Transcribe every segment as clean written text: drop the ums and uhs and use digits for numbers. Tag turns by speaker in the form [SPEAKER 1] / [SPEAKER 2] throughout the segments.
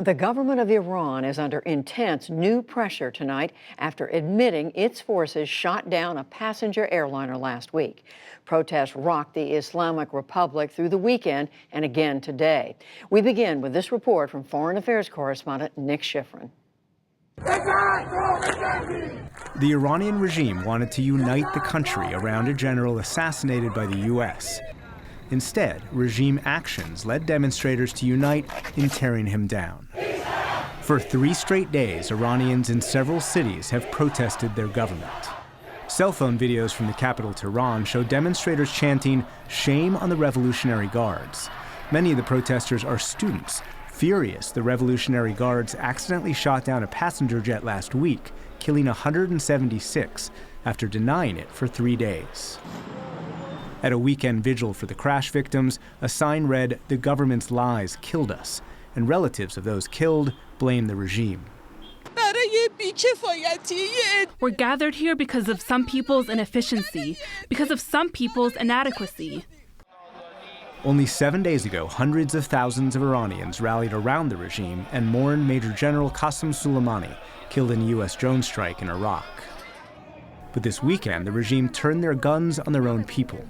[SPEAKER 1] The government of Iran is under intense new pressure tonight after admitting its forces shot down a passenger airliner last week. Protests rocked the Islamic Republic through the weekend and again today. We begin with this report from Foreign Affairs correspondent Nick Schifrin.
[SPEAKER 2] The Iranian regime wanted to unite the country around a general assassinated by the U.S. Instead, regime actions led demonstrators to unite in tearing him down. For 3 straight days, Iranians in several cities have protested their government. Cell phone videos from the capital, Tehran, show demonstrators chanting, "Shame on the Revolutionary Guards." Many of the protesters are students. Furious, the Revolutionary Guards accidentally shot down a passenger jet last week, killing 176 after denying it for 3 days. At a weekend vigil for the crash victims, a sign read, "The government's lies killed us," and relatives of those killed blame the regime.
[SPEAKER 3] We're gathered here because of some people's inefficiency, because of some people's inadequacy.
[SPEAKER 2] Only 7 days ago, hundreds of thousands of Iranians rallied around the regime and mourned Major General Qasem Soleimani, killed in a U.S. drone strike in Iraq. But this weekend, the regime turned their guns on their own people.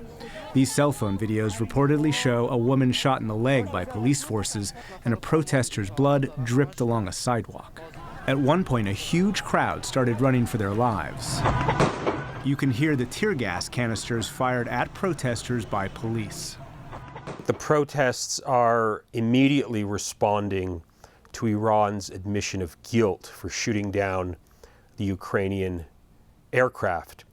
[SPEAKER 2] These cell phone videos reportedly show a woman shot in the leg by police forces and a protester's blood dripped along a sidewalk. At one point, a huge crowd started running for their lives. You can hear the tear gas canisters fired at protesters by police.
[SPEAKER 4] The protests are immediately responding to Iran's admission of guilt for shooting down the Ukrainian aircraft.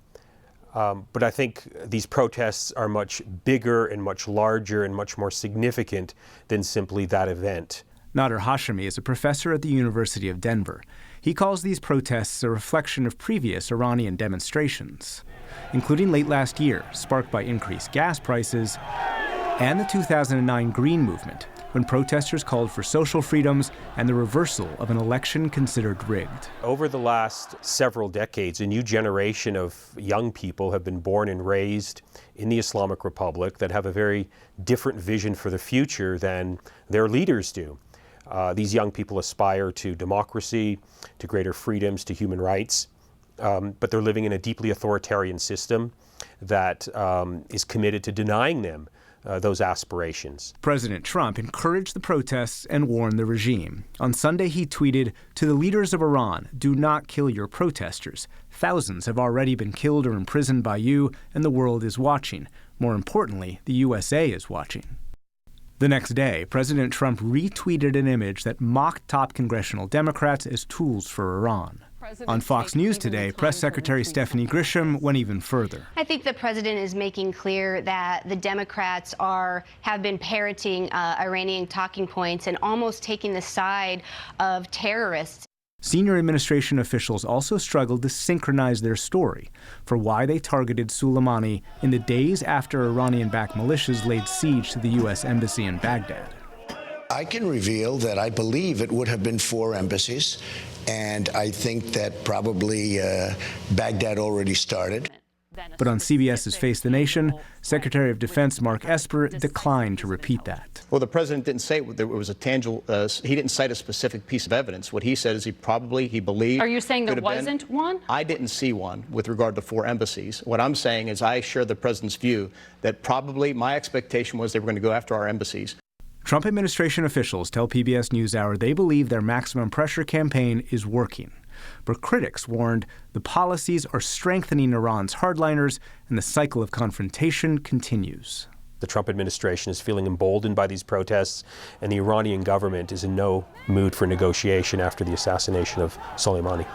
[SPEAKER 4] But I think these protests are much bigger and much larger and much more significant than simply that event.
[SPEAKER 2] Nader Hashemi is a professor at the University of Denver. He calls these protests a reflection of previous Iranian demonstrations, including late last year, sparked by increased gas prices, and the 2009 Green Movement, when protesters called for social freedoms and the reversal of an election considered rigged.
[SPEAKER 4] Over the last several decades, a new generation of young people have been born and raised in the Islamic Republic that have a very different vision for the future than their leaders do. These young people aspire to democracy, to greater freedoms, to human rights, but they're living in a deeply authoritarian system that is committed to denying them those aspirations.
[SPEAKER 2] President Trump encouraged the protests and warned the regime. On Sunday, he tweeted, "To the leaders of Iran, do not kill your protesters. Thousands have already been killed or imprisoned by you, and the world is watching. More importantly, the USA is watching." The next day, President Trump retweeted an image that mocked top congressional Democrats as tools for Iran. On Fox News today, Press Secretary Stephanie Grisham went even further.
[SPEAKER 5] I think the president is making clear that the Democrats have been parroting Iranian talking points and almost taking the side of terrorists.
[SPEAKER 2] Senior administration officials also struggled to synchronize their story for why they targeted Soleimani in the days after Iranian-backed militias laid siege to the U.S. Embassy in Baghdad.
[SPEAKER 6] I can reveal that I believe it would have been 4 embassies, and I think that probably Baghdad already started.
[SPEAKER 2] But on CBS's Face the Nation, Secretary of Defense Mark Esper declined to repeat that.
[SPEAKER 7] Well, the president didn't say there was a tangible, he didn't cite a specific piece of evidence. What he said is he believed.
[SPEAKER 8] Are you saying there wasn't one?
[SPEAKER 7] I didn't see one with regard to 4 embassies. What I'm saying is I share the president's view that probably my expectation was they were going to go after our embassies.
[SPEAKER 2] Trump administration officials tell PBS NewsHour they believe their maximum pressure campaign is working. But critics warned the policies are strengthening Iran's hardliners and the cycle of confrontation continues.
[SPEAKER 4] The Trump administration is feeling emboldened by these protests, and the Iranian government is in no mood for negotiation after the assassination of Soleimani.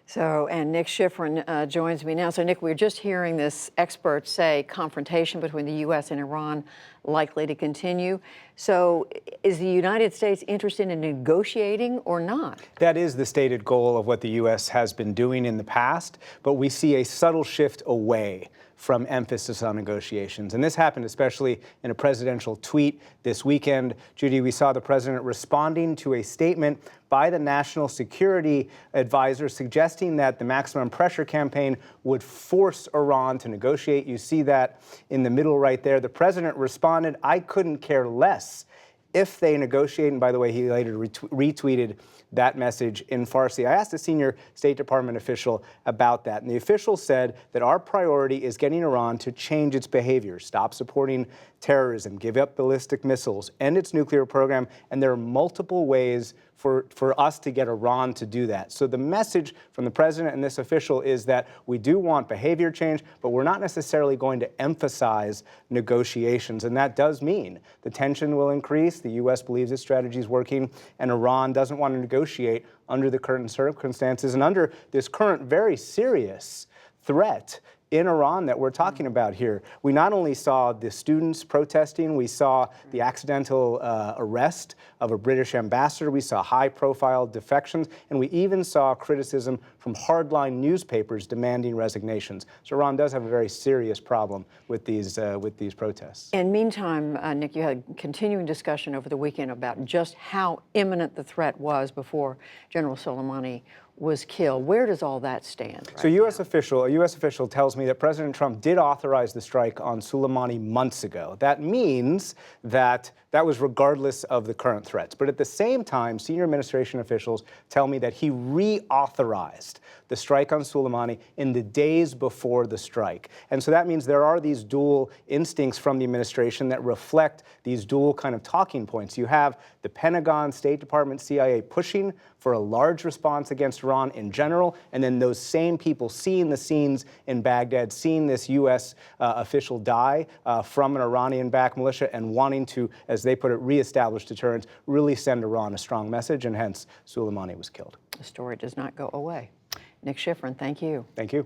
[SPEAKER 1] So, and Nick Schifrin joins me now. So, Nick, we're just hearing this expert say confrontation between the U.S. and Iran likely to continue. So, is the United States interested in negotiating or not?
[SPEAKER 9] That is the stated goal of what the U.S. has been doing in the past, but we see a subtle shift away from emphasis on negotiations. And this happened especially in a presidential tweet this weekend. Judy, we saw the president responding to a statement by the National Security Advisor suggesting that the maximum pressure campaign would force Iran to negotiate. You see that in the middle right there. The president responded, "I couldn't care less if they negotiate, and by the way, he later retweeted that message in Farsi. I asked a senior State Department official about that, and the official said that our priority is getting Iran to change its behavior, stop supporting terrorism, give up ballistic missiles, end its nuclear program, and there are multiple ways for us to get Iran to do that. So the message from the president and this official is that we do want behavior change, but we're not necessarily going to emphasize negotiations. And that does mean the tension will increase. The U.S. believes its strategy is working, and Iran doesn't want to negotiate under the current circumstances and under this current very serious threat in Iran that we're talking about here. We not only saw the students protesting, we saw the accidental arrest of a British ambassador, we saw high-profile defections, and we even saw criticism from hardline newspapers demanding resignations. So Iran does have a very serious problem with these protests.
[SPEAKER 1] And meantime, Nick, you had a continuing discussion over the weekend about just how imminent the threat was before General Soleimani was killed. Where does all that stand?
[SPEAKER 9] So a U.S. official tells me that President Trump did authorize the strike on Soleimani months ago. That means that was regardless of the current threats. But at the same time, senior administration officials tell me that he reauthorized the strike on Soleimani in the days before the strike. And so that means there are these dual instincts from the administration that reflect these dual kind of talking points. You have the Pentagon, State Department, CIA pushing for a large response against Iran in general, and then those same people seeing the scenes in Baghdad, seeing this U.S. Official die from an Iranian-backed militia and wanting to, as they put it, reestablish deterrence, really send Iran a strong message, and hence Soleimani was killed.
[SPEAKER 1] The story does not go away. Nick Schifrin, thank you.
[SPEAKER 9] Thank you.